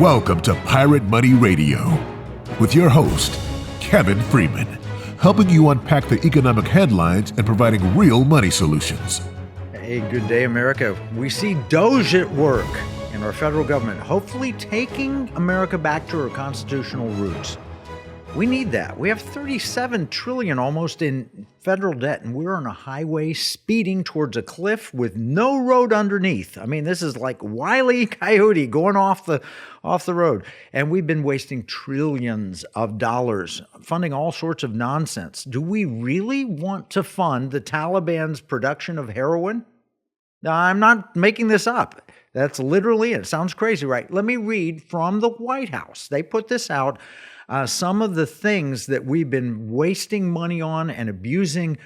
Welcome to Pirate Money Radio with your host, Kevin Freeman, helping you unpack the economic headlines and providing real money solutions. Hey, good day, America. We see Doge at work in our federal government, hopefully taking America back to her constitutional roots. We need that. We have $37 trillion almost in federal debt, and we're on a highway speeding towards a cliff with no road underneath. I mean, this is like Wile E. Coyote going off the road. And we've been wasting trillions of dollars funding all sorts of nonsense. Do we really want to fund the Taliban's production of heroin? Now, I'm not making this up. That's literally it. Sounds crazy, right? Let me read from the White House. They put this out. Some of the things that we've been wasting money on and abusing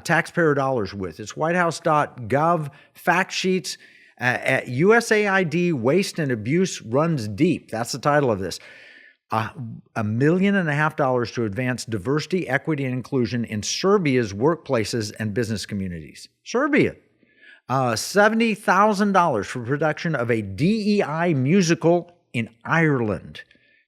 taxpayer dollars with. It's whitehouse.gov fact sheets. At USAID, waste and abuse runs deep. That's the title of this. $1.5 million to advance diversity, equity, and inclusion in Serbia's workplaces and business communities. Serbia. $70,000 for production of a DEI musical in Ireland.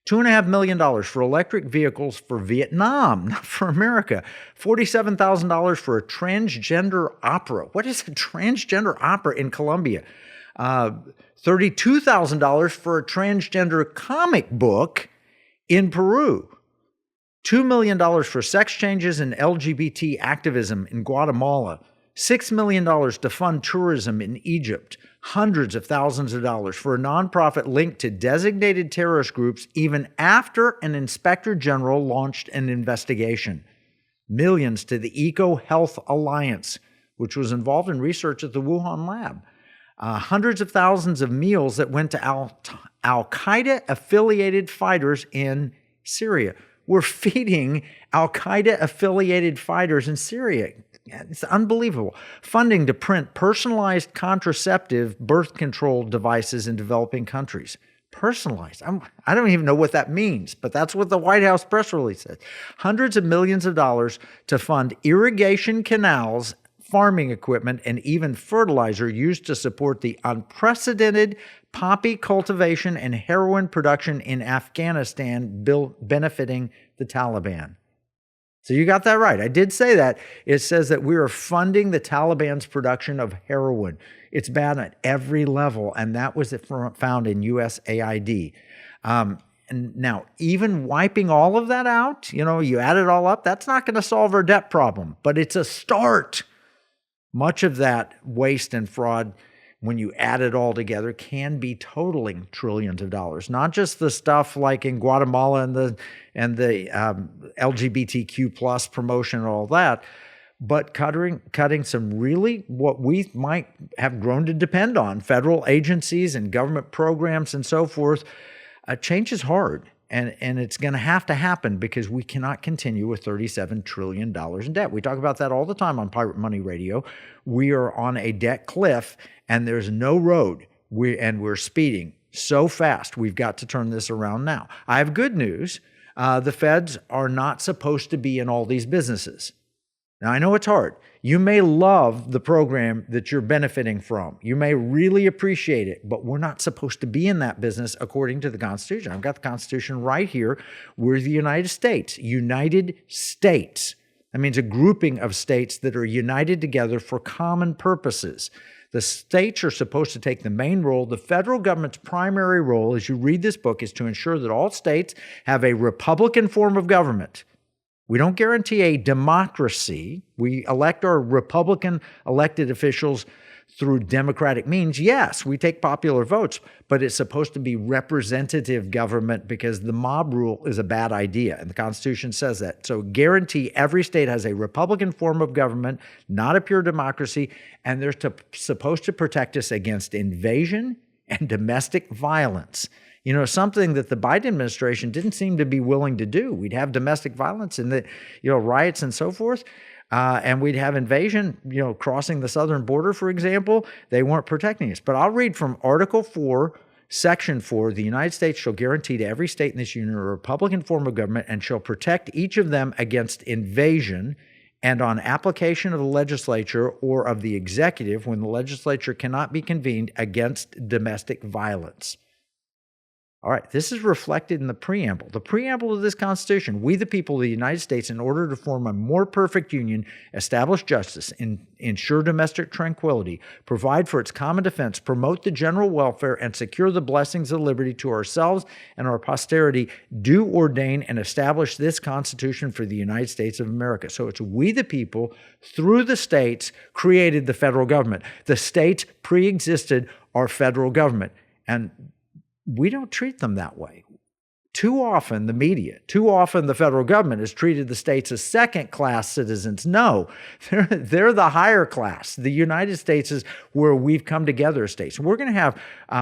$2.5 million for electric vehicles for Vietnam, not for America. $47,000 for a transgender opera. What is a transgender opera in Colombia? $32,000 for a transgender comic book in Peru. $2 million for sex changes and LGBT activism in Guatemala. $6 million to fund tourism in Egypt. Hundreds of thousands of dollars for a nonprofit linked to designated terrorist groups even after an inspector general launched an investigation. Millions to the Eco Health Alliance, which was involved in research at the Wuhan lab. Hundreds of thousands of meals that went to Al-Qaeda-affiliated fighters in Syria. We're feeding Al-Qaeda-affiliated fighters in Syria. It's unbelievable. Funding to print personalized contraceptive birth control devices in developing countries. Personalized. I don't even know what that means, but that's what the White House press release said. Hundreds of millions of dollars to fund irrigation canals, farming equipment, and even fertilizer used to support the unprecedented poppy cultivation and heroin production in Afghanistan, benefiting the Taliban. So you got that right. I did say that. It says that we are funding the Taliban's production of heroin. It's bad at every level, and that was found in USAID. And now, even wiping all of that out, you add it all up, that's not going to solve our debt problem, but it's a start. Much of that waste and fraud, when you add it all together, can be totaling trillions of dollars. Not just the stuff like in Guatemala and the LGBTQ plus promotion and all that, but cutting some really what we might have grown to depend on, federal agencies and government programs and so forth. Change is hard. And it's going to happen because we cannot continue with $37 trillion in debt. We talk about that all the time on Pirate Money Radio. We are on a debt cliff and there's no road. We're speeding so fast. We've got to turn this around now. I have good news. The feds are not supposed to be in all these businesses. Now, I know it's hard. You may love the program that you're benefiting from. You may really appreciate it, but we're not supposed to be in that business according to the Constitution. I've got the Constitution right here. We're the United States. United States. That means a grouping of states that are united together for common purposes. The states are supposed to take the main role. The federal government's primary role, as you read this book, is to ensure that all states have a Republican form of government. We don't guarantee a democracy. We elect our Republican elected officials through democratic means. Yes, we take popular votes, but it's supposed to be representative government because the mob rule is a bad idea, and the Constitution says that. So guarantee every state has a Republican form of government, not a pure democracy, and they're supposed to protect us against invasion and domestic violence. Something that the Biden administration didn't seem to be willing to do. We'd have domestic violence and the, riots and so forth. And we'd have invasion, crossing the southern border, for example. They weren't protecting us. But I'll read from Article 4, Section 4. The United States shall guarantee to every state in this union a Republican form of government and shall protect each of them against invasion and on application of the legislature or of the executive when the legislature cannot be convened against domestic violence. All right, this is reflected in the preamble. The preamble of this Constitution: we, the people of the United States, in order to form a more perfect union, establish justice, ensure domestic tranquility, provide for its common defense, promote the general welfare, and secure the blessings of liberty to ourselves and our posterity, do ordain and establish this Constitution for the United States of America. So it's we, the people, through the states, created the federal government. The states pre-existed our federal government, and we don't treat them that way. Too often, the media, too often the federal government has treated the states as second-class citizens. No, they're the higher class. The United States is where we've come together as states. We're going to have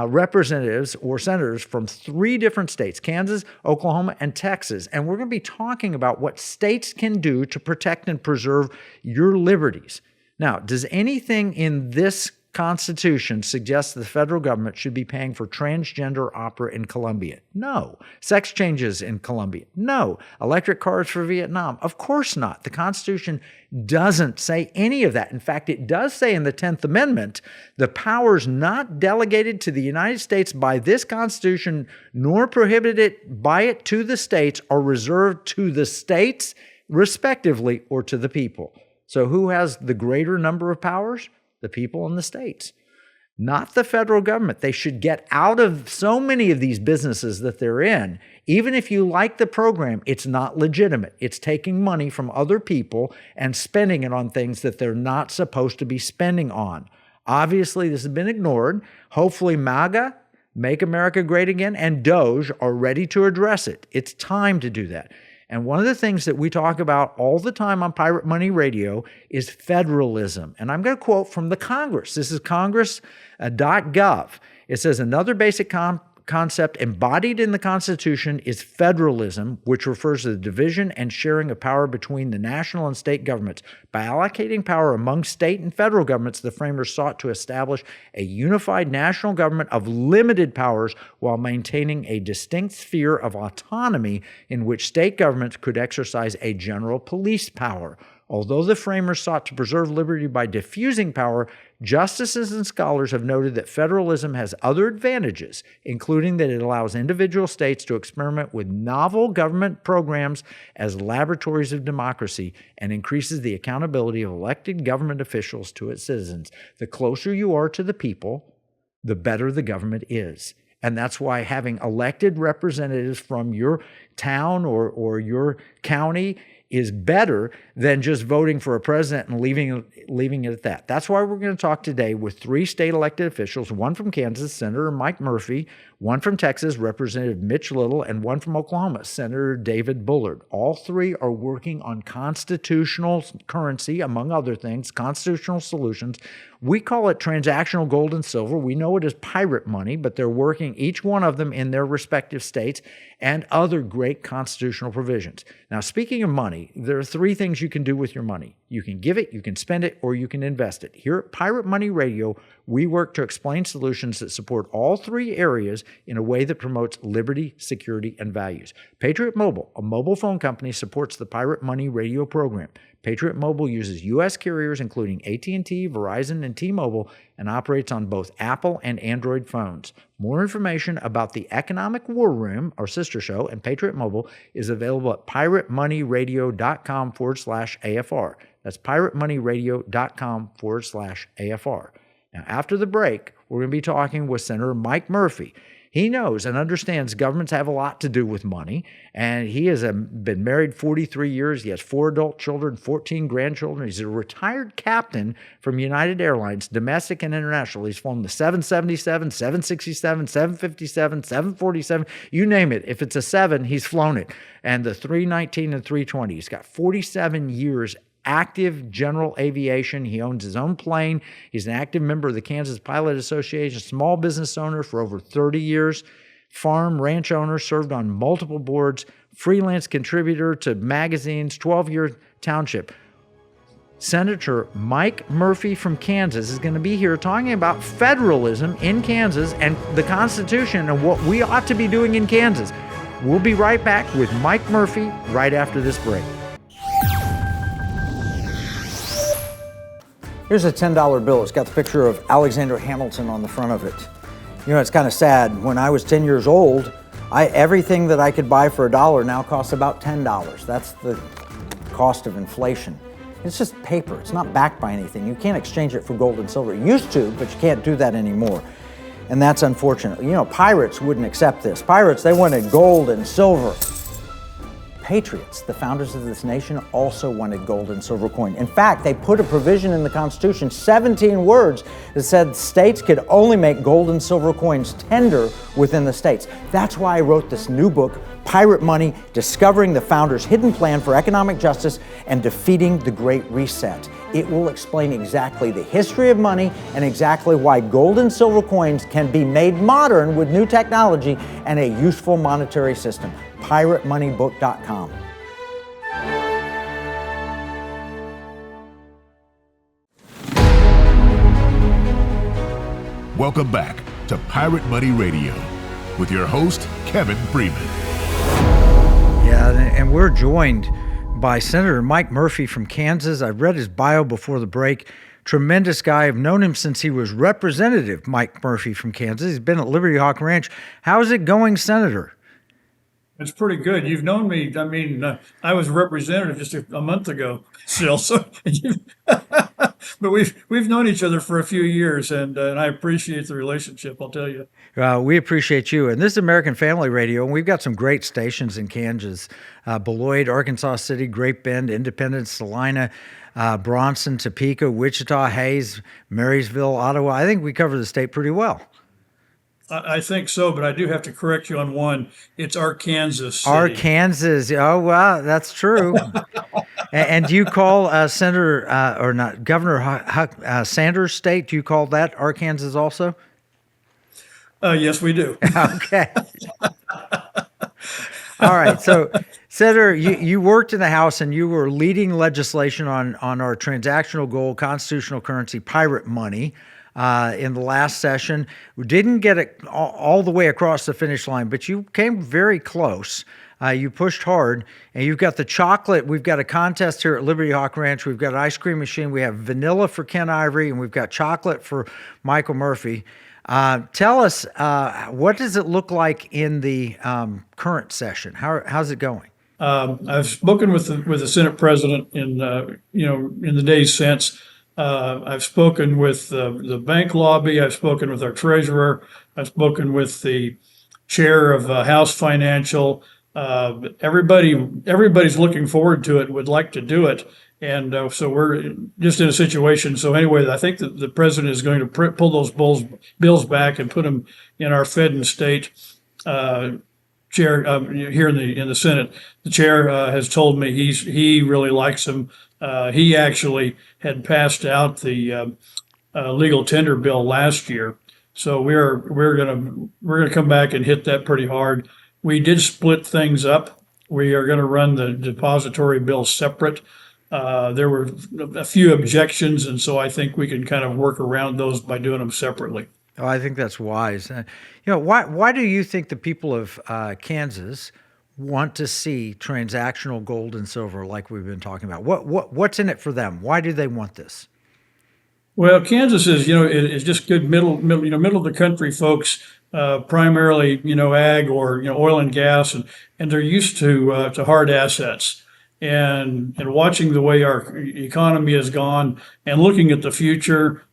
representatives or senators from 3 different states: Kansas, Oklahoma, and Texas. And we're going to be talking about what states can do to protect and preserve your liberties. Now, does anything in this Constitution suggests the federal government should be paying for transgender opera in Colombia? No. Sex changes in Colombia? No. Electric cars for Vietnam? Of course not. The Constitution doesn't say any of that. In fact, it does say in the 10th Amendment, the powers not delegated to the United States by this Constitution, nor prohibited by it to the states, are reserved to the states, respectively, or to the people. So who has the greater number of powers? The people in the states, not the federal government. They should get out of so many of these businesses that they're in. Even if you like the program, it's not legitimate. It's taking money from other people and spending it on things that they're not supposed to be spending on. Obviously, this has been ignored. Hopefully, MAGA, Make America Great Again, and DOGE are ready to address it. It's time to do that. And one of the things that we talk about all the time on Pirate Money Radio is federalism. And I'm going to quote from the Congress. This is congress.gov. It says, another basic concept embodied in the Constitution is federalism, which refers to the division and sharing of power between the national and state governments. By allocating power among state and federal governments, the framers sought to establish a unified national government of limited powers while maintaining a distinct sphere of autonomy in which state governments could exercise a general police power. Although the framers sought to preserve liberty by diffusing power, justices and scholars have noted that federalism has other advantages, including that it allows individual states to experiment with novel government programs as laboratories of democracy and increases the accountability of elected government officials to its citizens. The closer you are to the people, the better the government is. And that's why having elected representatives from your town or your county is better than just voting for a president and leaving it at that. That's why we're going to talk today with 3 state elected officials, one from Kansas, Senator Mike Murphy, one from Texas, Representative Mitch Little, and one from Oklahoma, Senator David Bullard. All 3 are working on constitutional currency, among other things, constitutional solutions. We call it transactional gold and silver. We know it as pirate money, but they're working, each one of them, in their respective states and other great constitutional provisions. Now, speaking of money, there are 3 things you can do with your money. You can give it, you can spend it, or you can invest it. Here at Pirate Money Radio, we work to explain solutions that support all 3 areas in a way that promotes liberty, security, and values. Patriot Mobile, a mobile phone company, supports the Pirate Money Radio program. Patriot Mobile uses U.S. carriers including AT&T, Verizon, and T-Mobile and operates on both Apple and Android phones. More information about the Economic War Room, our sister show, and Patriot Mobile is available at piratemoneyradio.com/AFR. That's piratemoneyradio.com/AFR. Now, after the break, we're going to be talking with Senator Mike Murphy. He knows and understands governments have a lot to do with money, and he has been married 43 years. He has 4 adult children, 14 grandchildren. He's a retired captain from United Airlines, domestic and international. He's flown the 777, 767, 757, 747, you name it. If it's a 7, he's flown it, and the 319 and 320. He's got 47 years active general aviation. He owns his own plane. He's an active member of the Kansas Pilot Association, small business owner for over 30 years, farm ranch owner, served on multiple boards, freelance contributor to magazines, 12-year township. Senator Mike Murphy from Kansas is going to be here talking about federalism in Kansas and the Constitution and what we ought to be doing in Kansas. We'll be right back with Mike Murphy right after this break. Here's a $10 bill. It's got the picture of Alexander Hamilton on the front of it. You know, it's kind of sad. When I was 10 years old, Everything that I could buy for $1 now costs about $10. That's the cost of inflation. It's just paper. It's not backed by anything. You can't exchange it for gold and silver. You used to, but you can't do that anymore. And that's unfortunate. You know, pirates wouldn't accept this. Pirates, they wanted gold and silver. Patriots, the founders of this nation, also wanted gold and silver coin. In fact, they put a provision in the Constitution, 17 words, that said states could only make gold and silver coins tender within the states. That's why I wrote this new book, Pirate Money, Discovering the Founders' Hidden Plan for Economic Justice and Defeating the Great Reset. It will explain exactly the history of money and exactly why gold and silver coins can be made modern with new technology and a useful monetary system. PirateMoneyBook.com. Welcome back to Pirate Money Radio with your host, Kevin Freeman. Yeah, and we're joined by Senator Mike Murphy from Kansas. I read his bio before the break. Tremendous guy. I've known him since he was Representative Mike Murphy from Kansas. He's been at Liberty Hawk Ranch. How's it going, Senator? It's pretty good. You've known me. I mean, I was representative just a month ago still. So, but we've known each other for a few years, and I appreciate the relationship, I'll tell you. We appreciate you. And this is American Family Radio, and we've got some great stations in Kansas. Beloit, Arkansas City, Great Bend, Independence, Salina, Bronson, Topeka, Wichita, Hayes, Marysville, Ottawa. I think we cover the state pretty well. I think so, but I do have to correct you on one. It's Arkansas City. Arkansas. Oh, wow, that's true. And do you call Senator, or not, Governor Sanders' state, do you call that Arkansas also? Yes, we do. Okay. All right. So, Senator, you worked in the House and you were leading legislation on our transactional gold, constitutional currency, pirate money. In the last session. We didn't get it all the way across the finish line, but you came very close. You pushed hard, and you've got the chocolate. We've got a contest here at Liberty Hawk Ranch. We've got an ice cream machine. We have vanilla for Ken Ivory, and we've got chocolate for Michael Murphy. Tell us, what does it look like in the current session? How's it going? I've spoken with the Senate President in the days since. I've spoken with the bank lobby. I've spoken with our treasurer. I've spoken with the chair of House Financial. Everybody's looking forward to it, would like to do it. And so we're just in a situation. So anyway, I think that the president is going to pull those bills back and put them in our Fed and state chair here in the Senate. The chair has told me he really likes them. He actually had passed out the legal tender bill last year, so we're gonna come back and hit that pretty hard. We did split things up. We are going to run the depository bill separate. There were a few objections, and so I think we can kind of work around those by doing them separately. Oh, I think that's wise. Why do you think the people of Kansas want to see transactional gold and silver like we've been talking about? What's in it for them? Why do they want this? Well, Kansas is just good middle of the country folks, primarily ag or oil and gas, and they're used to hard assets. And watching the way our economy has gone and looking at the future,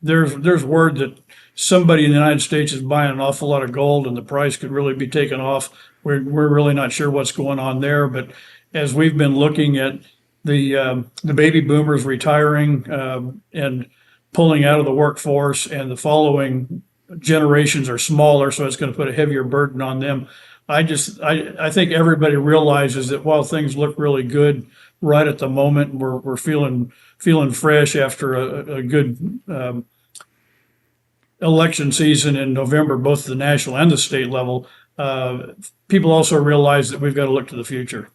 there's word that somebody in the United States is buying an awful lot of gold and the price could really be taken off. We're really not sure what's going on there. But as we've been looking at the baby boomers retiring and pulling out of the workforce, and the following generations are smaller, so it's going to put a heavier burden on them. I think everybody realizes that while things look really good right at the moment, we're feeling fresh after a good election season in November, both the national and the state level. People also realize that we've got to look to the future.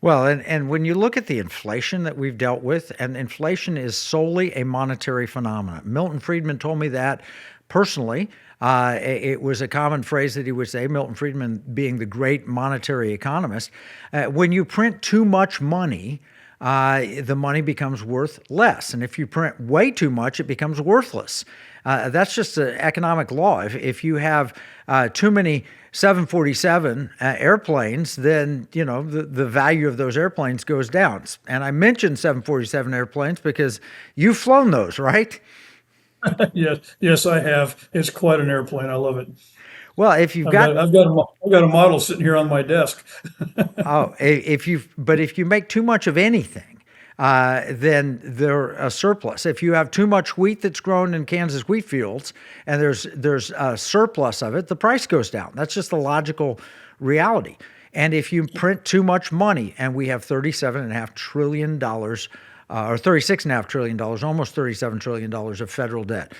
Well, and when you look at the inflation that we've dealt with, and inflation is solely a monetary phenomenon. Milton Friedman told me that personally. It was a common phrase that he would say, Milton Friedman being the great monetary economist. When you print too much money, the money becomes worth less. And if you print way too much, it becomes worthless. That's just an economic law. If you have too many 747 airplanes, then the value of those airplanes goes down. And I mentioned 747 airplanes because you've flown those, right? Yes, I have. It's quite an airplane. I love it. Well, if you've I've got got I've got I've got a model sitting here on my desk. if you make too much of anything, then they're a surplus. If you have too much wheat that's grown in Kansas wheat fields and there's a surplus of it, the price goes down. That's just the logical reality. And if you print too much money, and we have $37.5 trillion or $36.5 trillion, almost $37 trillion of federal debt.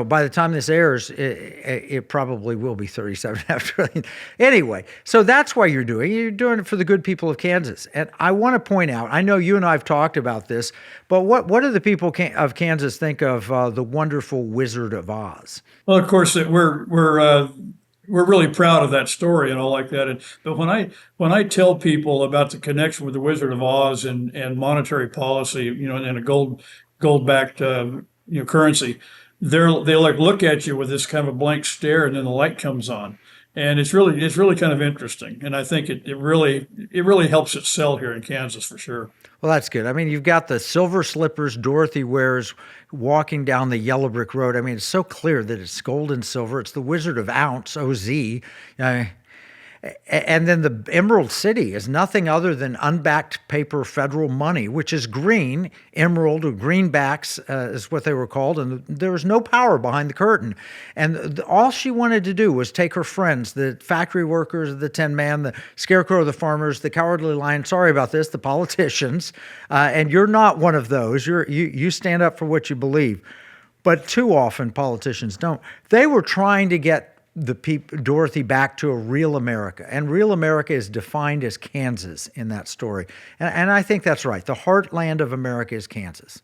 By the time this airs, it probably will be $37.5 trillion. Anyway, so that's why you're doing it for the good people of Kansas. And I want to point out, I know you and I have talked about this, but what do the people of Kansas think of the wonderful Wizard of Oz? Well, of course, we're really proud of that story and all like that. But when I tell people about the connection with the Wizard of Oz and monetary policy, and a gold backed currency, they like look at you with this kind of a blank stare, and then the light comes on, and it's really kind of interesting. And I think it really helps it sell here in Kansas for sure. Well, that's good. I mean, you've got the silver slippers Dorothy wears walking down the yellow brick road. I mean, it's so clear that it's gold and silver. It's the Wizard of Ounce, OZ. And then the Emerald City is nothing other than unbacked paper federal money, which is green. Emerald or greenbacks is what they were called. And there was no power behind the curtain. And all she wanted to do was take her friends, the factory workers, the Tin Man, the Scarecrow, the farmers, the Cowardly Lion, sorry about this, the politicians. And you're not one of those. You stand up for what you believe. But too often politicians don't. They were trying to get Dorothy back to a real America. And real America is defined as Kansas in that story. And I think that's right. The heartland of America is Kansas.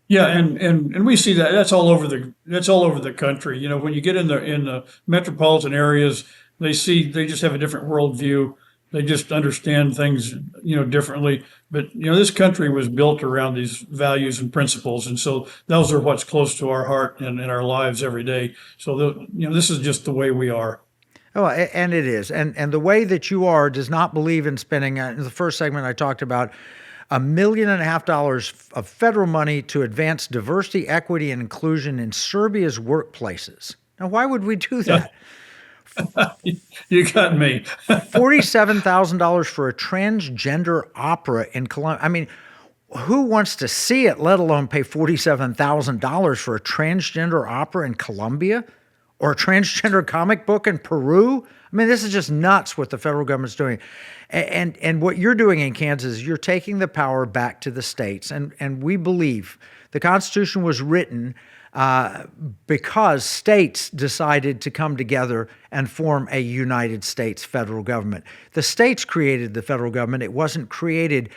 Yeah, and we see that that's all over the country. When you get in the metropolitan areas, they just have a different worldview. They just understand things, differently. But this country was built around these values and principles, and so those are what's close to our heart and in our lives every day. So this is just the way we are. Oh, and it is, and the way that you are does not believe in spending. In the first segment, I talked about $1.5 million of federal money to advance diversity, equity, and inclusion in Serbia's workplaces. Now, why would we do that? You got me. $47,000 for a transgender opera in Colombia. I mean, who wants to see it, let alone pay $47,000 for a transgender opera in Colombia or a transgender comic book in Peru? I mean, this is just nuts what the federal government's doing. And what you're doing in Kansas is you're taking the power back to the states. And we believe the Constitution was written because states decided to come together and form a United States federal government. The states created the federal government. It wasn't the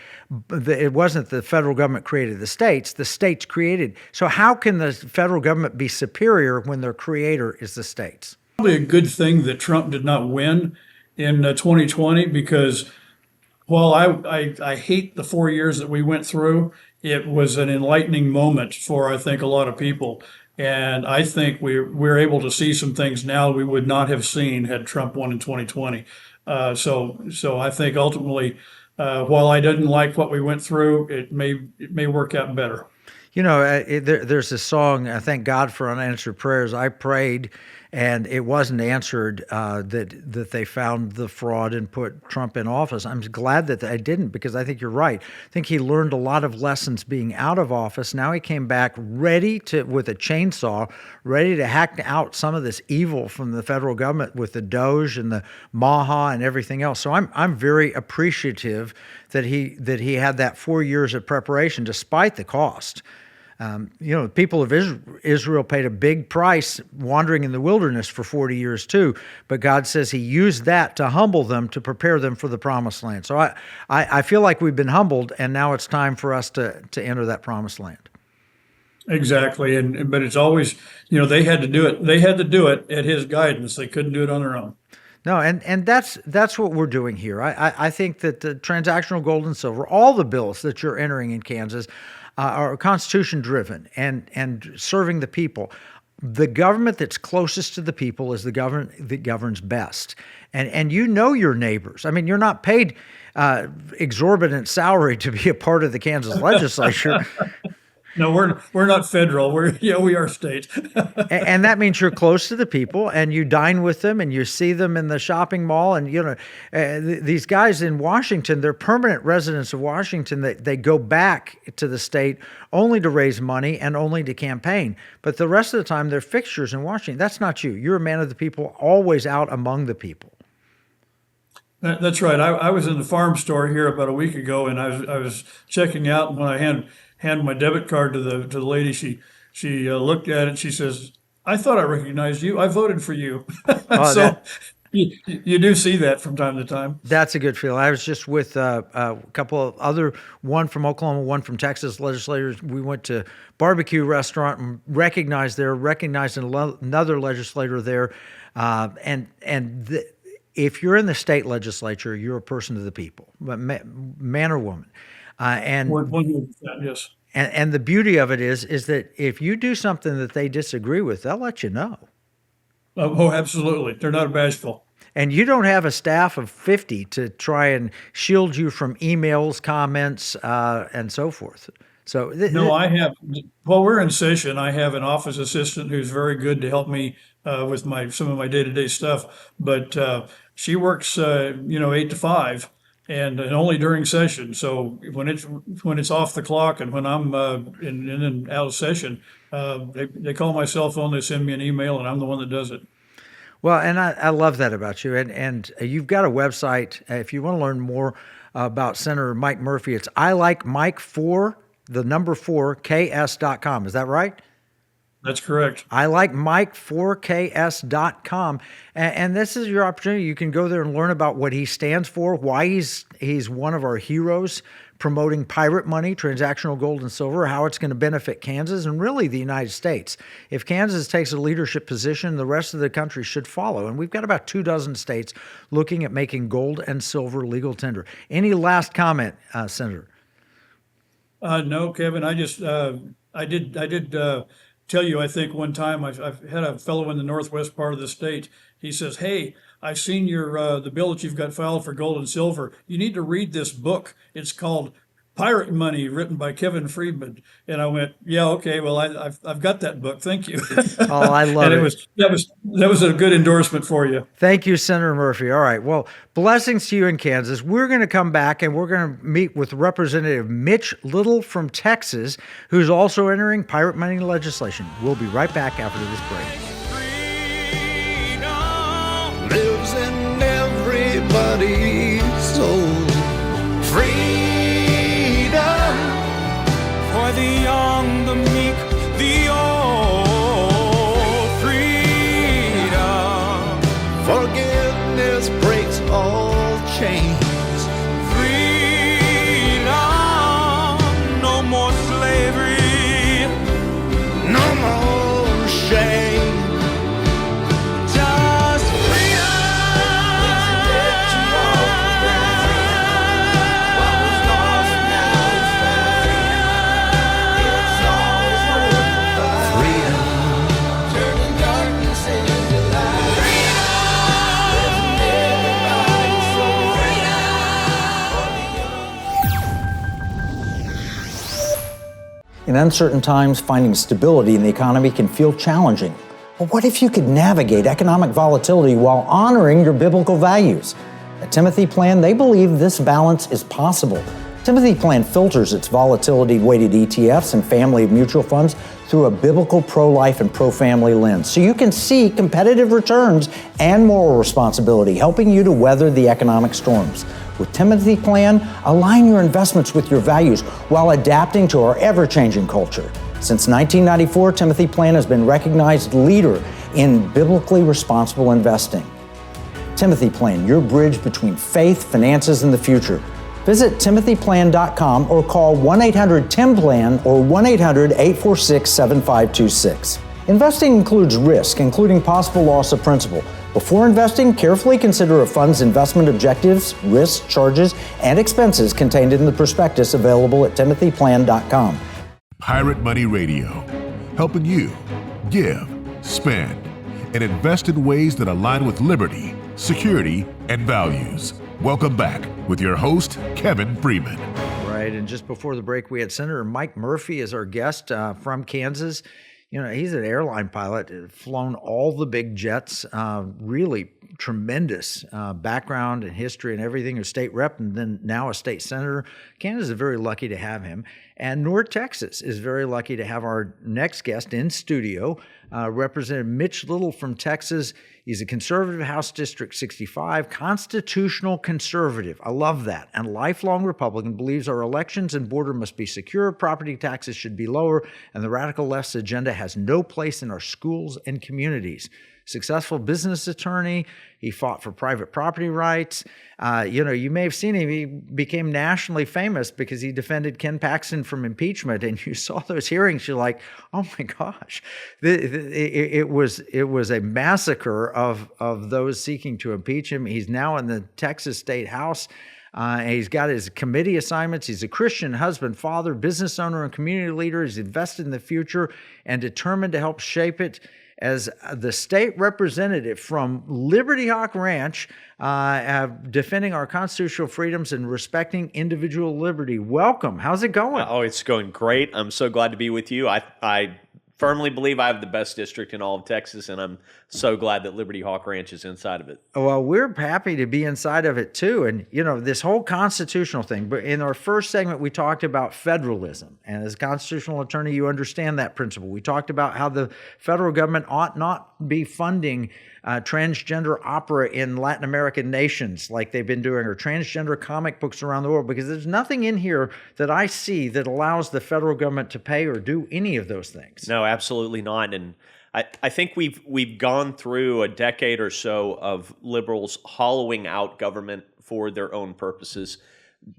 federal government created the states created. So how can the federal government be superior when their creator is the states? Probably a good thing that Trump did not win in 2020, because while I hate the 4 years that we went through, it was an enlightening moment for, I think, a lot of people. And I think we're able to see some things now we would not have seen had Trump won in 2020. So I think ultimately, while I didn't like what we went through, it may work out better. There's this song, Thank God for Unanswered Prayers. I prayed and it wasn't answered, that they found the fraud and put Trump in office. I'm glad that I didn't, because I think you're right. I think he learned a lot of lessons being out of office. Now he came back with a chainsaw, ready to hack out some of this evil from the federal government with the Doge and the Maha and everything else. So I'm very appreciative that he had that 4 years of preparation despite the cost. The people of Israel paid a big price wandering in the wilderness for 40 years too, but God says he used that to humble them, to prepare them for the promised land. So I feel like we've been humbled, and now it's time for us to enter that promised land. Exactly. But it's always, they had to do it. They had to do it at his guidance. They couldn't do it on their own. No, and that's what we're doing here. I think that the transactional gold and silver, all the bills that you're entering in Kansas, are Constitution driven and serving the people. The government that's closest to the people is the government that governs best. And you know your neighbors. I mean, you're not paid exorbitant salary to be a part of the Kansas legislature. No, we're not federal. We are state. And that means you're close to the people, and you dine with them, and you see them in the shopping mall. And these guys in Washington, they're permanent residents of Washington. They go back to the state only to raise money and only to campaign. But the rest of the time, they're fixtures in Washington. That's not you. You're a man of the people, always out among the people. That's right. I was in the farm store here about a week ago, and I was checking out, and when I hand my debit card to the lady, she looked at it. She says, "I thought I recognized you. I voted for you." So you do see that from time to time. That's a good feeling. I was just with a couple of other, one from Oklahoma, one from Texas legislators. We went to barbecue restaurant and recognized another legislator there, if you're in the state legislature, you're a person of the people, man or woman. And 100%, yes. And the beauty of it is that if you do something that they disagree with, they'll let you know. Oh, absolutely. They're not bashful. And you don't have a staff of 50 to try and shield you from emails, comments, and so forth. So no, I have. While we're in session, I have an office assistant who's very good to help me with some of my day-to-day stuff. But she works, 8 to 5. And only during session. So when it's off the clock and when I'm in and out of session, they call my cell phone, they send me an email, and I'm the one that does it. Well, and I love that about you. And you've got a website. If you want to learn more about Senator Mike Murphy, it's ilikemike4ks.com. Is that right? That's correct. ilikemike4ks.com. And this is your opportunity. You can go there and learn about what he stands for, why he's one of our heroes, promoting pirate money, transactional gold and silver, how it's going to benefit Kansas and really the United States. If Kansas takes a leadership position, the rest of the country should follow. And we've got about 24 states looking at making gold and silver legal tender. Any last comment, Senator? No, Kevin. I just I did tell you, I think one time I've had a fellow in the northwest part of the state. He says, "Hey, I've seen the bill that you've got filed for gold and silver. You need to read this book. It's called Pirate Money, written by Kevin Freeman." And I went, "Yeah, okay. Well, I've got that book. Thank you." Oh, I love it. That was a good endorsement for you. Thank you, Senator Murphy. All right. Well, blessings to you in Kansas. We're going to come back and we're going to meet with Representative Mitch Little from Texas, who's also entering pirate money legislation. We'll be right back after this break. Freedom lives in everybody's soul. Freedom for the young, the meek, the old. Freedom. Forgiveness breaks all chains. Freedom. No more slavery. No more shame. Just In uncertain times, finding stability in the economy can feel challenging. But what if you could navigate economic volatility while honoring your biblical values? At Timothy Plan, they believe this balance is possible. Timothy Plan filters its volatility-weighted ETFs and family of mutual funds through a biblical pro-life and pro-family lens, so you can see competitive returns and moral responsibility, helping you to weather the economic storms. With Timothy Plan, align your investments with your values while adapting to our ever-changing culture. Since 1994, Timothy Plan has been recognized leader in biblically responsible investing. Timothy Plan, your bridge between faith, finances, and the future. Visit timothyplan.com or call 1-800-TIM-PLAN or 1-800-846-7526. Investing includes risk, including possible loss of principal. Before investing, carefully consider a fund's investment objectives, risks, charges, and expenses contained in the prospectus available at timothyplan.com. Pirate Money Radio, helping you give, spend, and invest in ways that align with liberty, security, and values. Welcome back with your host, Kevin Freeman. Right, and just before the break, we had Senator Mike Murphy as our guest from Kansas. You know, he's an airline pilot, flown all the big jets, really tremendous background and history and everything, a state rep and then now a state senator. Kansas is very lucky to have him. And North Texas is very lucky to have our next guest in studio, Representative Mitch Little from Texas. He's a conservative, House District 65, constitutional conservative. I love that. And lifelong Republican, believes our elections and border must be secure, property taxes should be lower, and the radical left's agenda has no place in our schools and communities. Successful business attorney. He fought for private property rights. You may have seen him. He became nationally famous because he defended Ken Paxton from impeachment. And you saw those hearings. You're like, oh my gosh, it was a massacre of those seeking to impeach him. He's now in the Texas State House. He's got his committee assignments. He's a Christian husband, father, business owner, and community leader. He's invested in the future and determined to help shape it. As the state representative from Liberty Hawk Ranch, defending our constitutional freedoms and respecting individual liberty. Welcome. How's it going? Oh, it's going great. I'm so glad to be with you. I firmly believe I have the best district in all of Texas, and I'm so glad that Liberty Hawk Ranch is inside of it. Well, we're happy to be inside of it too. And, this whole constitutional thing, but in our first segment, we talked about federalism. And as a constitutional attorney, you understand that principle. We talked about how the federal government ought not be funding transgender opera in Latin American nations like they've been doing, or transgender comic books around the world, because there's nothing in here that I see that allows the federal government to pay or do any of those things. No, absolutely not. And I think we've gone through a decade or so of liberals hollowing out government for their own purposes,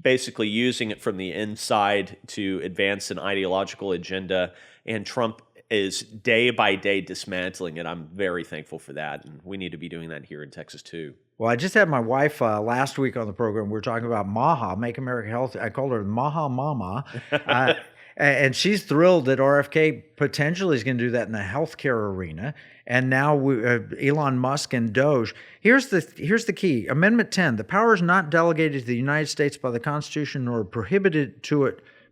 basically using it from the inside to advance an ideological agenda. And Trump is day by day dismantling it. I'm very thankful for that. And we need to be doing that here in Texas too. Well, I just had my wife last week on the program. We were talking about MAHA, Make America Healthy. I called her Maha Mama. And she's thrilled that RFK potentially is going to do that in the healthcare arena. And now Elon Musk and Doge. Here's the key. Amendment 10, the power is not delegated to the United States by the Constitution nor prohibited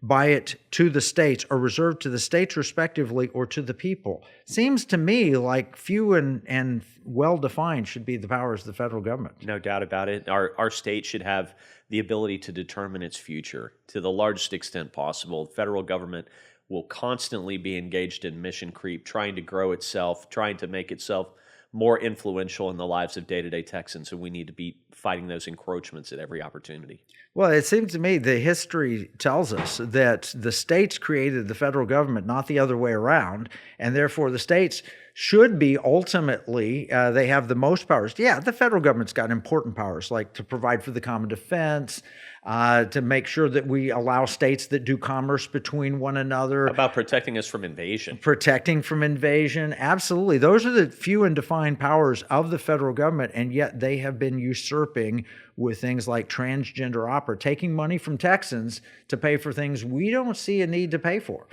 by it to the states, or reserved to the states respectively or to the people. Seems to me like few and well-defined should be the powers of the federal government. No doubt about it. Our state should have the ability to determine its future to the largest extent possible. The federal government will constantly be engaged in mission creep, trying to grow itself, trying to make itself more influential in the lives of day-to-day Texans, and we need to be fighting those encroachments at every opportunity. Well, it seems to me the history tells us that the states created the federal government, not the other way around, and therefore the states should be ultimately, they have the most powers. Yeah, the federal government's got important powers, like to provide for the common defense, to make sure that we allow states that do commerce between one another. How about protecting us from invasion? Protecting from invasion, absolutely. Those are the few and defined powers of the federal government, and yet they have been usurping with things like transgender opera, taking money from Texans to pay for things we don't see a need to pay for.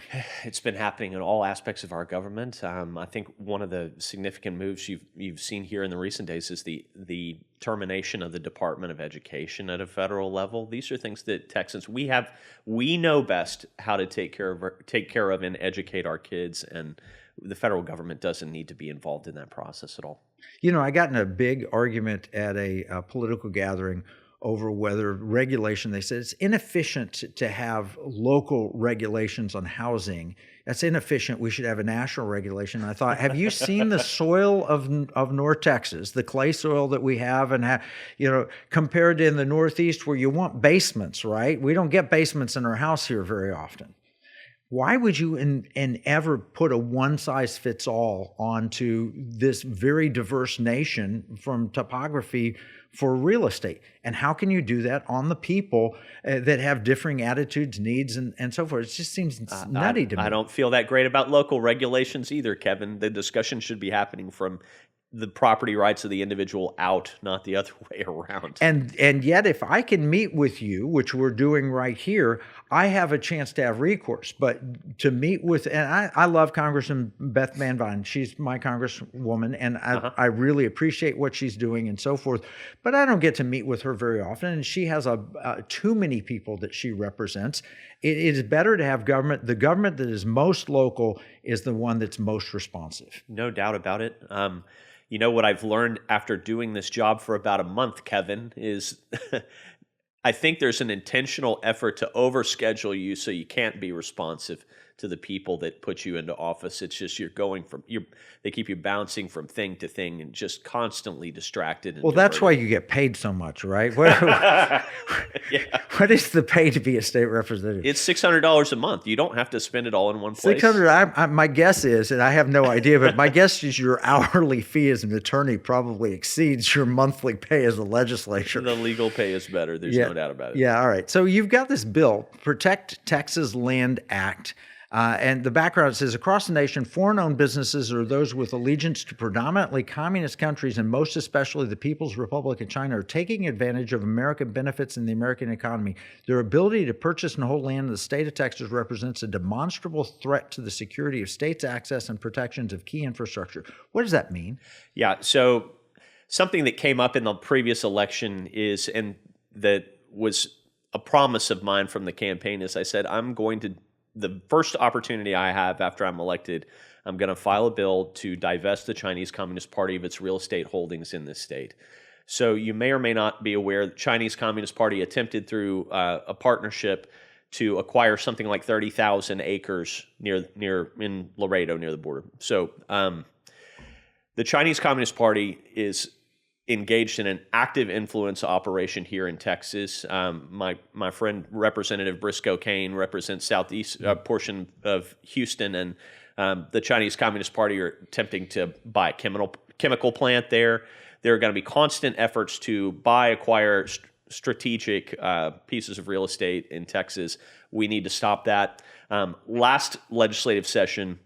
It's been happening in all aspects of our government. I think one of the significant moves you've seen here in the recent days is the termination of the Department of Education at a federal level. These are things that Texans we know best how to take care of and educate our kids, and the federal government doesn't need to be involved in that process at all. I got in a big argument at a political gathering over whether regulation, they said it's inefficient to have local regulations on housing. That's inefficient. We should have a national regulation. And I thought, have you seen the soil of North Texas, the clay soil that we have, and compared to in the Northeast where you want basements, right? We don't get basements in our house here very often. Why would you ever put a one-size-fits-all onto this very diverse nation from topography for real estate? And how can you do that on the people that have differing attitudes, needs, and so forth? It just seems nutty to me. I don't feel that great about local regulations either, Kevin. The discussion should be happening from the property rights of the individual out, not the other way around. And yet, if I can meet with you, which we're doing right here, I have a chance to have recourse. But to meet with, and I love Congressman Beth Van Vine. She's my congresswoman, and I really appreciate what she's doing and so forth. But I don't get to meet with her very often, and she has too many people that she represents. It is better to have government. The government that is most local is the one that's most responsive. No doubt about it. You know what I've learned after doing this job for about a month, Kevin, is I think there's an intentional effort to overschedule you so you can't be responsive to the people that put you into office. It's just they keep you bouncing from thing to thing and just constantly distracted. And well, that's why you get paid so much, right? What is the pay to be a state representative? It's $600 a month. You don't have to spend it all in one place. $600. My guess is, and I have no idea, but my guess is your hourly fee as an attorney probably exceeds your monthly pay as a legislature. The legal pay is better. There's no doubt about it. Yeah. All right. So you've got this bill, Protect Texas Land Act. And the background says, across the nation, foreign-owned businesses or those with allegiance to predominantly communist countries, and most especially the People's Republic of China, are taking advantage of American benefits in the American economy. Their ability to purchase and hold land in the state of Texas represents a demonstrable threat to the security of states' access and protections of key infrastructure. What does that mean? Yeah, so something that came up in the previous election is, and that was a promise of mine from the campaign, is I said, the first opportunity I have after I'm elected, I'm going to file a bill to divest the Chinese Communist Party of its real estate holdings in this state. So you may or may not be aware, the Chinese Communist Party attempted through a partnership to acquire something like 30,000 acres in Laredo near the border. So the Chinese Communist Party is engaged in an active influence operation here in Texas. My friend Representative Briscoe Kane represents southeast portion of Houston, and the Chinese Communist Party are attempting to buy a chemical plant there. There are going to be constant efforts to acquire strategic pieces of real estate in Texas. We need to stop that. Last legislative session,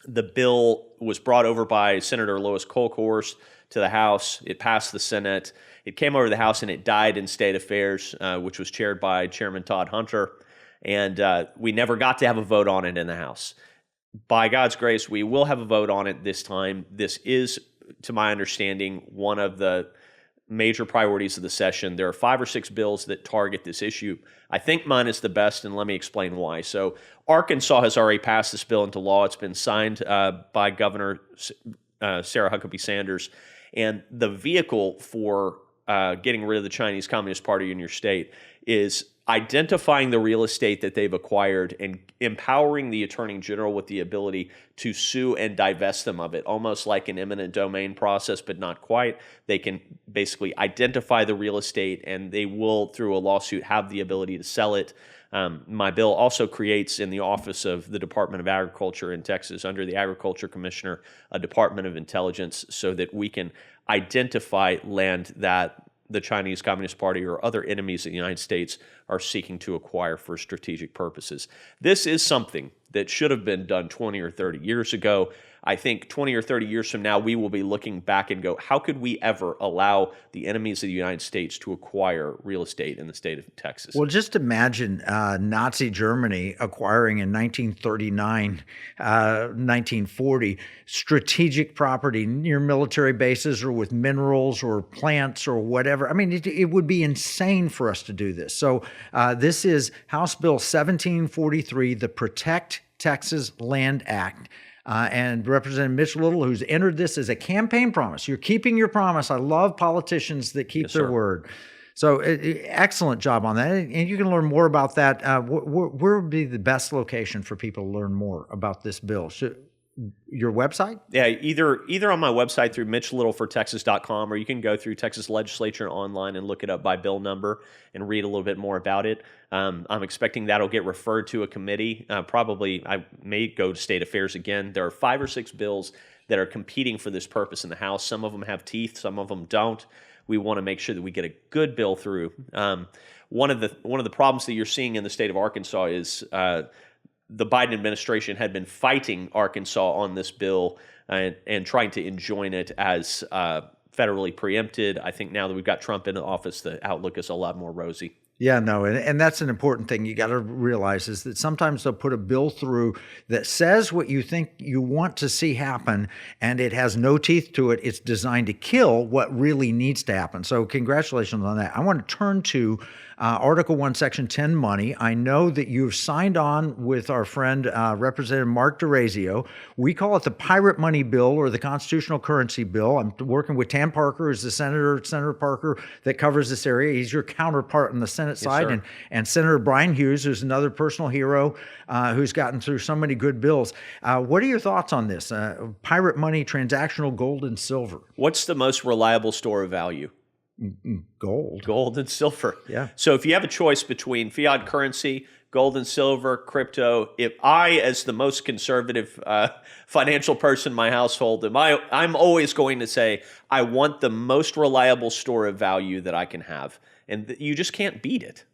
the bill was brought over by Senator Lois Kolkhorst to the House. It passed the Senate. It came over to the House and it died in State Affairs, which was chaired by Chairman Todd Hunter. And we never got to have a vote on it in the House. By God's grace, we will have a vote on it this time. This is, to my understanding, one of the major priorities of the session. There are 5 or 6 bills that target this issue. I think mine is the best, and let me explain why. So Arkansas has already passed this bill into law. It's been signed by Governor Sarah Huckabee Sanders. And the vehicle for getting rid of the Chinese Communist Party in your state is identifying the real estate that they've acquired and empowering the Attorney General with the ability to sue and divest them of it, almost like an eminent domain process, but not quite. They can basically identify the real estate, and they will, through a lawsuit, have the ability to sell it. My bill also creates in the Office of the Department of Agriculture in Texas, under the Agriculture Commissioner, a Department of Intelligence, so that we can identify land that the Chinese Communist Party or other enemies of the United States are seeking to acquire for strategic purposes. This is something that should have been done 20 or 30 years ago. I think 20 or 30 years from now, we will be looking back and go, how could we ever allow the enemies of the United States to acquire real estate in the state of Texas? Well, just imagine Nazi Germany acquiring in 1939, 1940, strategic property near military bases or with minerals or plants or whatever. I mean, it would be insane for us to do this. So this is House Bill 1743, the Protect Texas Land Act. And Representative Mitch Little, who's entered this as a campaign promise. You're keeping your promise. I love politicians that keep their word. So excellent job on that. And you can learn more about that. Where would be the best location for people to learn more about this bill? Your website? Yeah, either on my website through mitchlittlefortexas.com, or you can go through Texas Legislature online and look it up by bill number and read a little bit more about it. I'm expecting that'll get referred to a committee. Probably I may go to State Affairs again. There are 5 or 6 bills that are competing for this purpose in the House. Some of them have teeth, some of them don't. We want to make sure that we get a good bill through. One of the problems that you're seeing in the state of Arkansas is the Biden administration had been fighting Arkansas on this bill and trying to enjoin it as federally preempted. I think now that we've got Trump in office, the outlook is a lot more rosy. Yeah, no, and that's an important thing you got to realize is that sometimes they'll put a bill through that says what you think you want to see happen, and it has no teeth to it. It's designed to kill what really needs to happen. So congratulations on that. I want to turn to Article 1, Section 10 money. I know that you've signed on with our friend Representative Mark DeRazio. We call it the pirate money bill or the constitutional currency bill. I'm working with Tam Parker, who's the Senator Parker that covers this area. He's your counterpart on the Senate side, and Senator Brian Hughes, who's another personal hero who's gotten through so many good bills. What are your thoughts on this? Pirate money, transactional gold and silver. What's the most reliable store of value? Gold and silver. Yeah. So if you have a choice between fiat currency, gold and silver, crypto, if I, as the most conservative financial person in my household, I'm always going to say, I want the most reliable store of value that I can have. And you just can't beat it.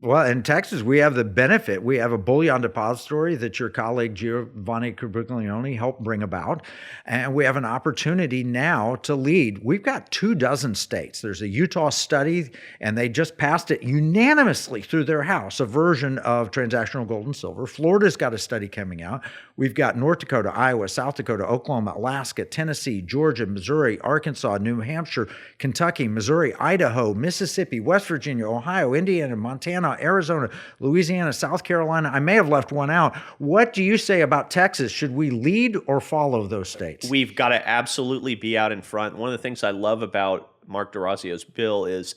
Well, in Texas, we have the benefit. We have a bullion depository that your colleague Giovanni Carbuglione helped bring about. And we have an opportunity now to lead. We've got 24 states. There's a Utah study, and they just passed it unanimously through their House, a version of transactional gold and silver. Florida's got a study coming out. We've got North Dakota, Iowa, South Dakota, Oklahoma, Alaska, Tennessee, Georgia, Missouri, Arkansas, New Hampshire, Kentucky, Missouri, Idaho, Mississippi, West Virginia, Ohio, Indiana, Montana, Arizona, Louisiana, South Carolina. I may have left one out. What do you say about Texas? Should we lead or follow those states? We've got to absolutely be out in front. One of the things I love about Mark DeRazio's bill is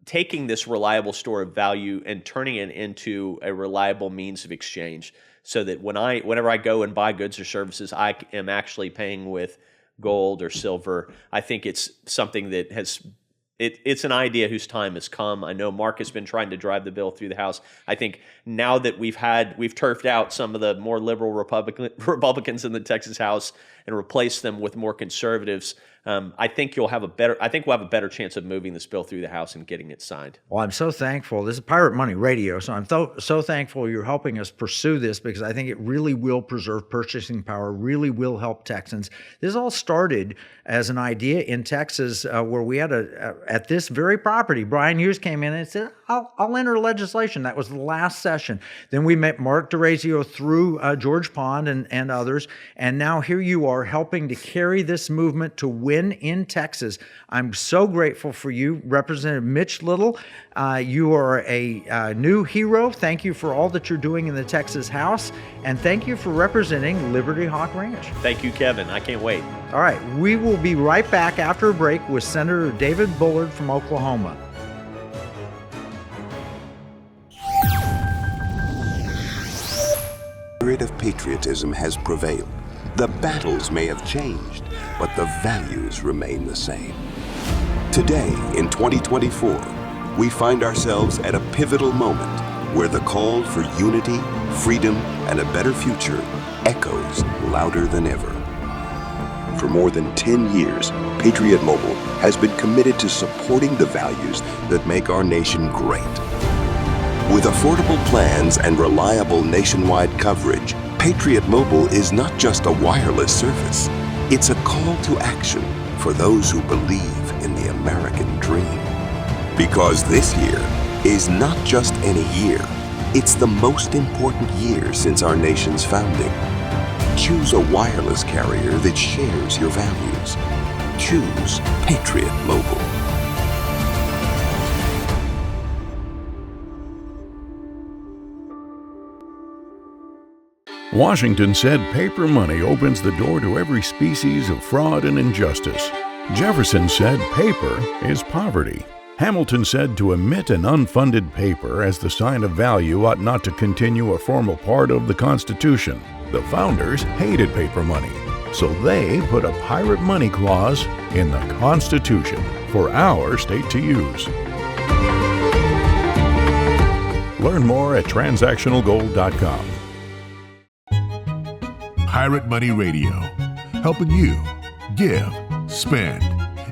taking this reliable store of value and turning it into a reliable means of exchange, so that whenever I go and buy goods or services, I am actually paying with gold or silver. I think it's something that it's an idea whose time has come. I know Mark has been trying to drive the bill through the House. I think now that we've turfed out some of the more liberal Republicans in the Texas House and replaced them with more conservatives, I think we'll have a better chance of moving this bill through the House and getting it signed. Well, I'm so thankful. This is Pirate Money Radio, so I'm so thankful you're helping us pursue this, because I think it really will preserve purchasing power, really will help Texans. This all started as an idea in Texas where we had at this very property, Brian Hughes came in and said, I'll enter legislation. That was the last session. Then we met Mark DeRazio through George Pond and others, and now here you are helping to carry this movement to win in Texas. I'm so grateful for you, Representative Mitch Little. You are a new hero. Thank you for all that you're doing in the Texas House, and thank you for representing Liberty Hawk Ranch. Thank you, Kevin. I can't wait. All right, we will be right back after a break with Senator David Bullard from Oklahoma. The spirit of patriotism has prevailed. The battles may have changed, but the values remain the same. Today, in 2024, we find ourselves at a pivotal moment where the call for unity, freedom, and a better future echoes louder than ever. For more than 10 years, Patriot Mobile has been committed to supporting the values that make our nation great. With affordable plans and reliable nationwide coverage, Patriot Mobile is not just a wireless service. It's a call to action for those who believe in the American dream. Because this year is not just any year, it's the most important year since our nation's founding. Choose a wireless carrier that shares your values. Choose Patriot Mobile. Washington said paper money opens the door to every species of fraud and injustice. Jefferson said paper is poverty. Hamilton said to emit an unfunded paper as the sign of value ought not to continue a formal part of the Constitution. The founders hated paper money, so they put a pirate money clause in the Constitution for our state to use. Learn more at transactionalgold.com. Pirate Money Radio, helping you give, spend,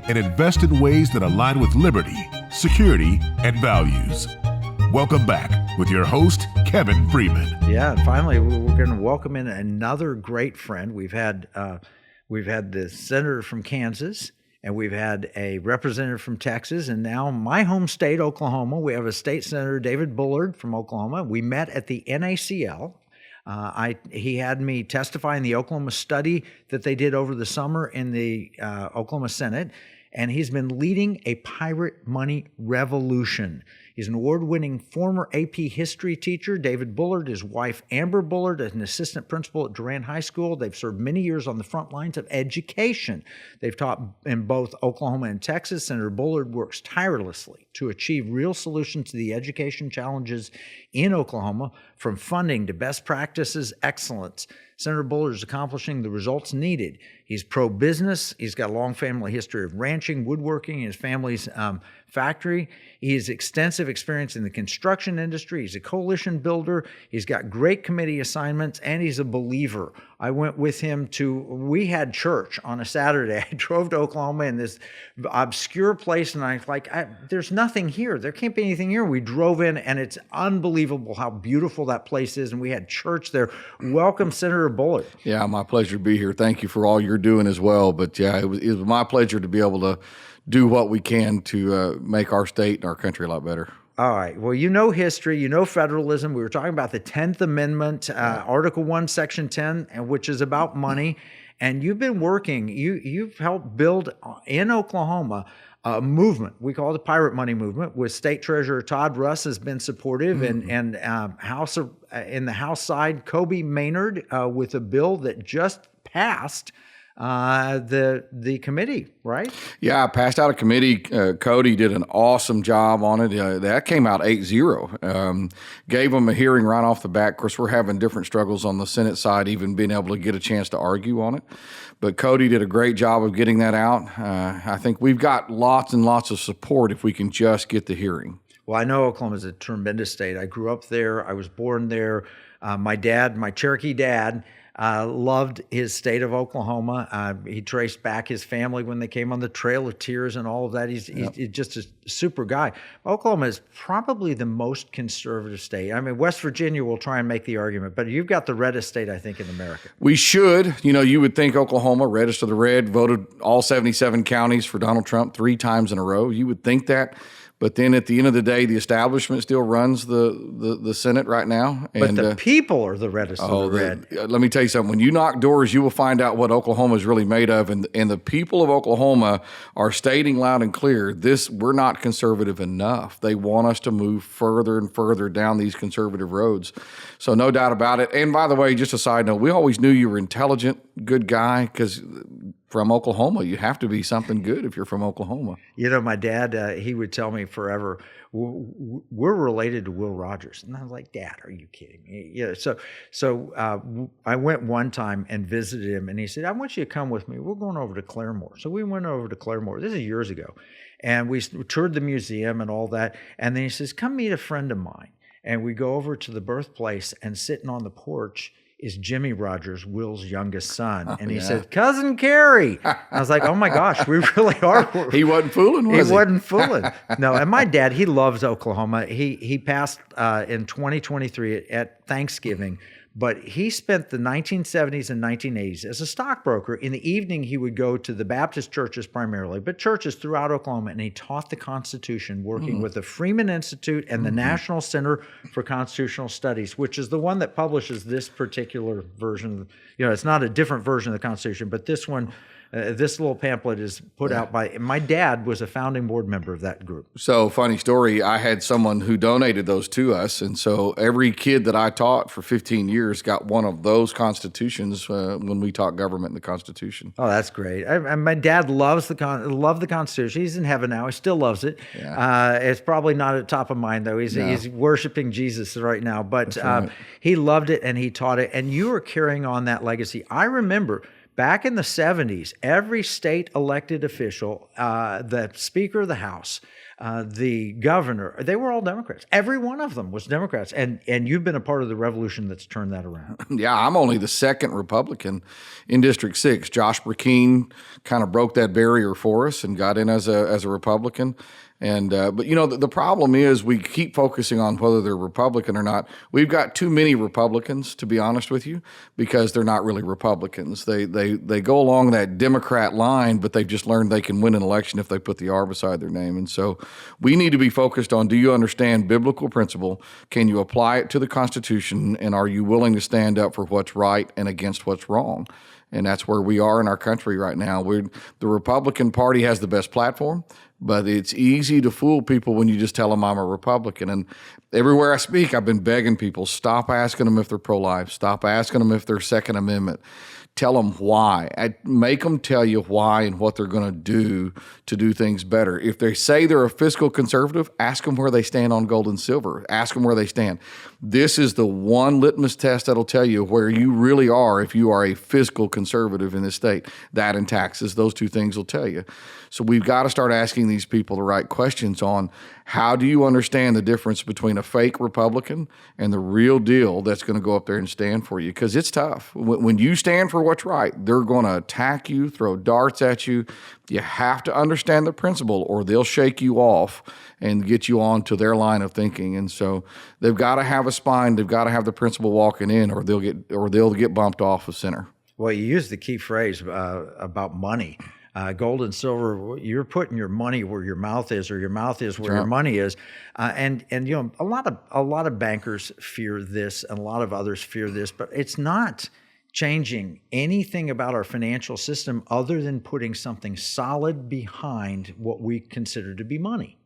and invest in ways that align with liberty, security, and values. Welcome back with your host, Kevin Freeman. Yeah, and finally, we're going to welcome in another great friend. We've had the senator from Kansas, and we've had a representative from Texas, and now my home state, Oklahoma. We have a state senator, David Bullard from Oklahoma. We met at the NACL. He had me testify in the Oklahoma study that they did over the summer in the Oklahoma Senate, and he's been leading a pirate money revolution. He's an award-winning former AP history teacher. David Bullard, his wife Amber Bullard, is an assistant principal at Durant High School. They've served many years on the front lines of education. They've taught in both Oklahoma and Texas. Senator Bullard works tirelessly to achieve real solutions to the education challenges in Oklahoma, from funding to best practices excellence. Senator Bullard is accomplishing the results needed. He's pro-business. He's got a long family history of ranching, woodworking in his family's factory. He has extensive experience in the construction industry. He's a coalition builder. He's got great committee assignments, and he's a believer. I went with him we had church on a Saturday. I drove to Oklahoma in this obscure place, and I was like, there's nothing here. There can't be anything here. We drove in, and it's unbelievable how beautiful that place is, and we had church there. Welcome, Senator Bullard. Yeah, my pleasure to be here. Thank you for all you're doing as well. But yeah, it was my pleasure to be able to do what we can to make our state and our country a lot better. All right. Well, you know history, you know federalism. We were talking about the 10th Amendment, Article 1, Section 10, which is about money. And you've been working, you've helped build in Oklahoma a movement. We call it the Pirate Money Movement, with State Treasurer Todd Russ has been supportive, and in the House side, Kobe Maynard with a bill that just passed the committee, right? Yeah, I passed out of committee. Cody did an awesome job on it. That came out 8-0. Gave them a hearing right off the bat. Of course, we're having different struggles on the Senate side, even being able to get a chance to argue on it. But Cody did a great job of getting that out. I think we've got lots and lots of support if we can just get the hearing. Well, I know Oklahoma is a tremendous state. I grew up there. I was born there. My Cherokee dad, loved his state of Oklahoma. He traced back his family when they came on the Trail of Tears and all of that. He's just a super guy. Oklahoma is probably the most conservative state. I mean, West Virginia will try and make the argument, but you've got the reddest state, I think, in America. We should. You would think Oklahoma, reddest of the red, voted all 77 counties for Donald Trump 3 times in a row. You would think that. But then at the end of the day, the establishment still runs the Senate right now. And, but the people are the reddest of the red. Let me tell you something. When you knock doors, you will find out what Oklahoma is really made of. And the people of Oklahoma are stating loud and clear, we're not conservative enough. They want us to move further and further down these conservative roads. So no doubt about it. And by the way, just a side note, we always knew you were intelligent, good guy, because from Oklahoma, you have to be something good if you're from Oklahoma. My dad, he would tell me forever, we're related to Will Rogers. And I was like, Dad, are you kidding me? So I went one time and visited him, and he said, I want you to come with me. We're going over to Claremore. So we went over to Claremore. This is years ago. And we toured the museum and all that. And then he says, come meet a friend of mine. And we go over to the birthplace, and sitting on the porch is Jimmy Rogers, Will's youngest son. And he said, Cousin Carrie. I was like, oh my gosh, we really are. He wasn't fooling, was he? He wasn't fooling. No, and my dad, he loves Oklahoma. He passed in 2023 at Thanksgiving, but he spent the 1970s and 1980s as a stockbroker. In the evening, he would go to the Baptist churches primarily, but churches throughout Oklahoma, and he taught the Constitution working with the Freeman Institute and the National Center for Constitutional Studies, which is the one that publishes this particular version. It's not a different version of the Constitution, but this one, this little pamphlet is put out by, my dad was a founding board member of that group. So, funny story, I had someone who donated those to us, and so every kid that I taught for 15 years got one of those constitutions when we taught government and the Constitution. Oh, that's great. My dad loved the Constitution. He's in heaven now. He still loves it. Yeah. It's probably not at top of mind, though. He's worshiping Jesus right now, but right. He loved it, and he taught it, and you are carrying on that legacy. I remember back in the 70s, every state elected official, the Speaker of the House, the governor, they were all Democrats. Every one of them was Democrats. And you've been a part of the revolution that's turned that around. Yeah, I'm only the second Republican in District 6. Josh Burkeen kind of broke that barrier for us and got in as a Republican. But the problem is we keep focusing on whether they're Republican or not. We've got too many Republicans, to be honest with you, because they're not really Republicans. They go along that Democrat line, but they've just learned they can win an election if they put the R beside their name. And so we need to be focused on, do you understand biblical principle? Can you apply it to the Constitution? And are you willing to stand up for what's right and against what's wrong? And that's where we are in our country right now. The Republican Party has the best platform, but it's easy to fool people when you just tell them I'm a Republican. And everywhere I speak, I've been begging people, stop asking them if they're pro-life. Stop asking them if they're Second Amendment. Tell them why. Make them tell you why and what they're going to do things better. If they say they're a fiscal conservative, ask them where they stand on gold and silver. Ask them where they stand. This is the one litmus test that'll tell you where you really are if you are a fiscal conservative in this state. That and taxes, those two things will tell you. So we've got to start asking these people the right questions on how do you understand the difference between a fake Republican and the real deal that's going to go up there and stand for you? Because it's tough. When you stand for what's right, they're going to attack you, throw darts at you. You have to understand the principle or they'll shake you off and get you on to their line of thinking. And so they've got to have a spine. They've got to have the principle walking in or they'll get bumped off of center. Well, you used the key phrase about money. Gold and silver, you're putting your money where your mouth is, or your mouth is where your money is. And a lot of bankers fear this, and a lot of others fear this, but it's not changing anything about our financial system other than putting something solid behind what we consider to be money.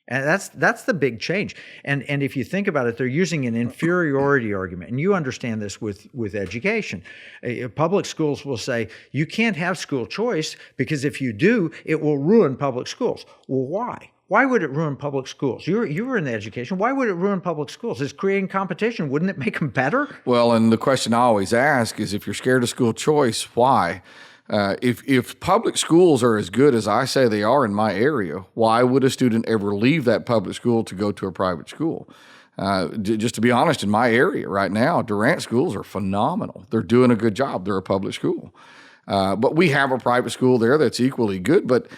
And that's the big change. And if you think about it, they're using an inferiority argument. And you understand this with education. Public schools will say, you can't have school choice because if you do, it will ruin public schools. Well, why? Why would it ruin public schools? You were in the education. Why would it ruin public schools? It's creating competition. Wouldn't it make them better? Well, and the question I always ask is, if you're scared of school choice, why? If public schools are as good as I say they are in my area, why would a student ever leave that public school to go to a private school? Just to be honest, in my area right now, Durant schools are phenomenal. They're doing a good job. They're a public school. But we have a private school there that's equally good. But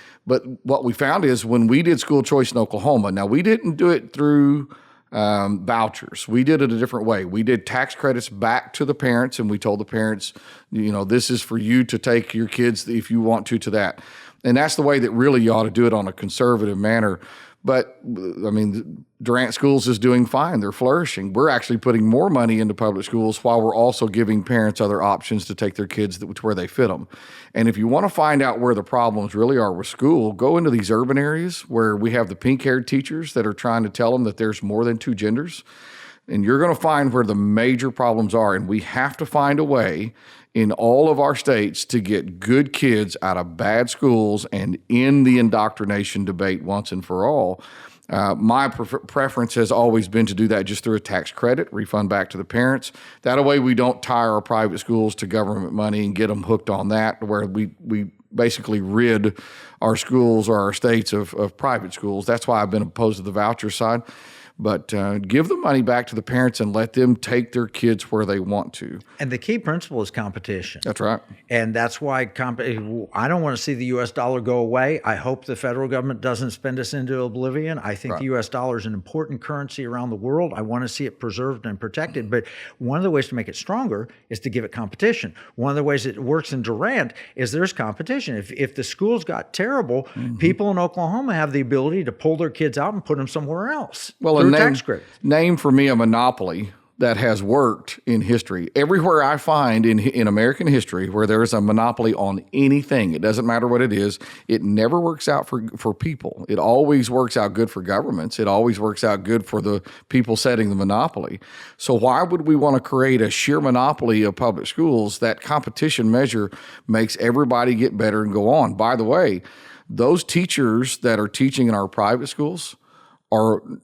what we found is when we did school choice in Oklahoma, now we didn't do it through vouchers. We did it a different way. We did tax credits back to the parents, and we told the parents, this is for you to take your kids if you want to that. And that's the way that really you ought to do it on a conservative manner. But, Durant Schools is doing fine. They're flourishing. We're actually putting more money into public schools while we're also giving parents other options to take their kids to where they fit them. And if you want to find out where the problems really are with school, go into these urban areas where we have the pink-haired teachers that are trying to tell them that there's more than two genders. And you're going to find where the major problems are. And we have to find a way in all of our states to get good kids out of bad schools and end the indoctrination debate once and for all. My preference has always been to do that just through a tax credit, refund back to the parents. That way we don't tie our private schools to government money and get them hooked on that, where we basically rid our schools or our states of private schools. That's why I've been opposed to the voucher side. But give the money back to the parents and let them take their kids where they want to. And the key principle is competition. That's right. And that's why I don't want to see the U.S. dollar go away. I hope the federal government doesn't spend us into oblivion. I think the U.S. dollar is an important currency around the world. I want to see it preserved and protected. But one of the ways to make it stronger is to give it competition. One of the ways it works in Durant is there's competition. If the schools got terrible, people in Oklahoma have the ability to pull their kids out and put them somewhere else. Well, name for me a monopoly that has worked in history. Everywhere I find in American history where there is a monopoly on anything, it doesn't matter what it is, it never works out for people. It always works out good for governments. It always works out good for the people setting the monopoly. So why would we want to create a sheer monopoly of public schools? That competition measure makes everybody get better and go on. By the way, those teachers that are teaching in our private schools,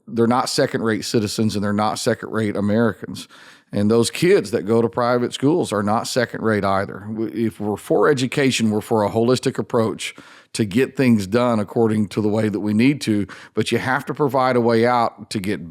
they're not second-rate citizens and they're not second-rate Americans. And those kids that go to private schools are not second-rate either. If we're for education, we're for a holistic approach to get things done according to the way that we need to. But you have to provide a way out to get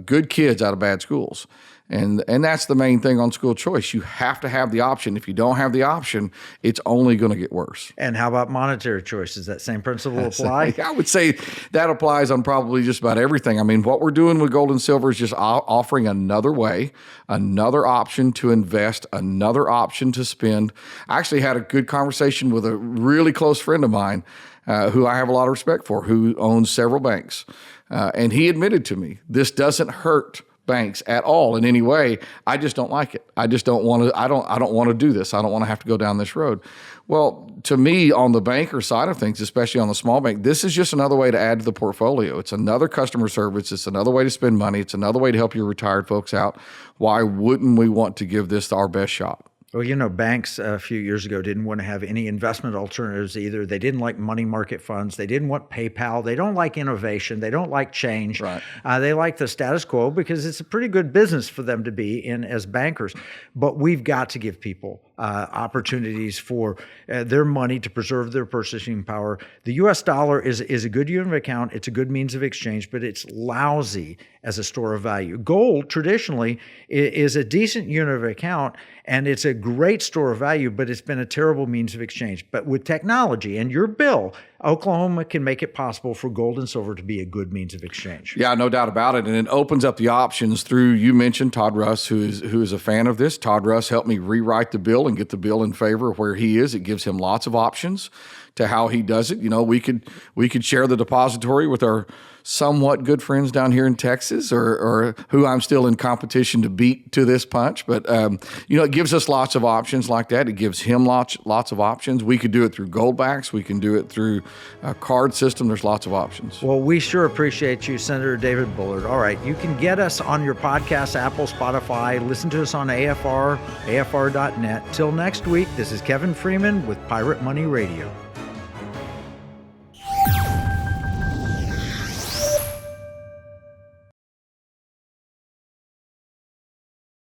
good kids out of bad schools. And that's the main thing on school choice. You have to have the option. If you don't have the option, it's only going to get worse. And how about monetary choice? Does that same principle apply? I would say that applies on probably just about everything. I mean, what we're doing with gold and silver is just offering another way, another option to invest, another option to spend. I actually had a good conversation with a really close friend of mine who I have a lot of respect for, who owns several banks. And he admitted to me, this doesn't hurt banks at all in any way. I just don't like it. I just don't want to. I don't want to do this. I don't want to have to go down this road. Well, to me, on the banker side of things, especially on the small bank, this is just another way to add to the portfolio. It's another customer service. It's another way to spend money. It's another way to help your retired folks out. Why wouldn't we want to give this our best shot? Well, you know, banks a few years ago didn't want to have any investment alternatives either. They didn't like money market funds. They didn't want PayPal. They don't like innovation. They don't like change. Right. They like the status quo because it's a pretty good business for them to be in as bankers. But we've got to give people opportunities for their money to preserve their purchasing power. The U.S. dollar is a good unit of account. It's a good means of exchange, but it's lousy as a store of value. Gold traditionally is a decent unit of account, and it's a great store of value, but it's been a terrible means of exchange. But with technology and your bill, Oklahoma can make it possible for gold and silver to be a good means of exchange. Yeah, no doubt about it. And it opens up the options through, you mentioned Todd Russ, who is a fan of this. Todd Russ helped me rewrite the bill and get the bill in favor of where he is. It gives him lots of options to how he does it. You know, we could share the depository with our somewhat good friends down here in Texas, or who I'm still in competition to beat to this punch. But, you know, it gives us lots of options like that. It gives him lots of options. We could do it through Goldbacks. We can do it through a card system. There's lots of options. Well, we sure appreciate you, Senator David Bullard. All right, you can get us on your podcast, Apple, Spotify. Listen to us on AFR, afr.net. Till next week, this is Kevin Freeman with Pirate Money Radio.